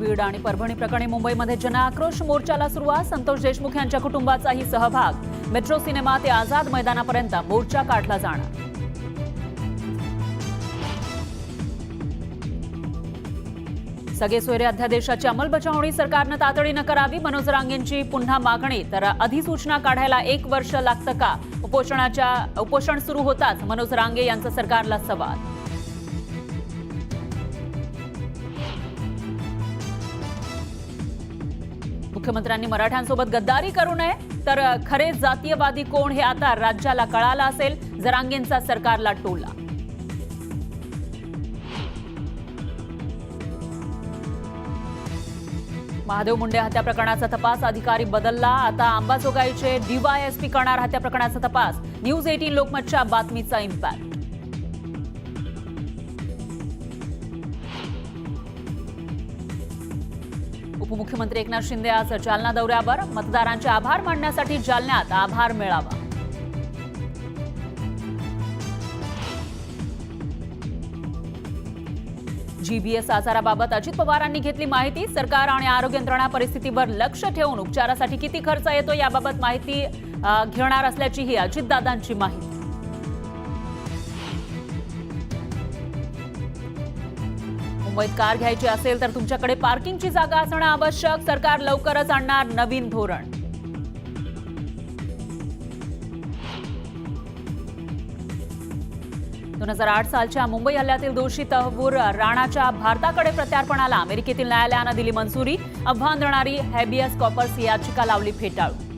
बीड आणि परभणी प्रकरणी मुंबईमध्ये जनआक्रोश मोर्चाला सुरुवात. संतोष देशमुख यांच्या कुटुंबाचाही सहभाग. मेट्रो सिनेमा ते आझाद मैदानापर्यंत मोर्चा काढला जाणार. सगळे सोयरे अध्यादेशाची अंमलबजावणी सरकारनं तातडीनं करावी. मनोज रांगेंची पुन्हा मागणी. तर अधिसूचना काढायला 1 वर्ष लागतं का? उपोषण सुरू होताच मनोज रांगे यांचा सरकारला सवाल. मुख्यमंत्र्यांनी मराठ्यांसोबत गद्दारी करू नये. तर खरे जातीयवादी कोण हे आता राज्याला कळालं असेल. रांगेंचा सरकारला टोला. महादेव मुंडे हत्या प्रकरणाचा तपास अधिकारी बदलला. आता अंबाजोगाईचे डीवायएसपी करणार हत्या प्रकरणाचा तपास. न्यूज 18 लोकमतच्या बातमीचा इम्पॅक्ट. उपमुख्यमंत्री एकनाथ शिंदे आज जालना दौऱ्यावर. मतदारांचे आभार मानण्यासाठी जालन्यात आभार मेळावा. जीबीएस आजाराबाबत अजित पवारांनी घेतली माहिती. सरकार आणि आरोग्य यंत्रणा परिस्थितीवर लक्ष ठेवून उपचारासाठी किती खर्च येतो याबाबत माहिती घेणार असल्याचीही अजितदादांची माहिती. मुंबईत कार घ्यायची असेल तर तुमच्याकडे पार्किंगची जागा असणं आवश्यक. सरकार लवकरच आणणार नवीन धोरण. दोन 2008 सालच्या मुंबई हल्ल्यातील दोषी तहव्वूर राणाच्या भारताकडे प्रत्यार्पणाला अमेरिकेतील न्यायालयानं दिली मंजुरी. आव्हान देणारी हॅबियस कॉर्पस याचिका लावली फेटाळून.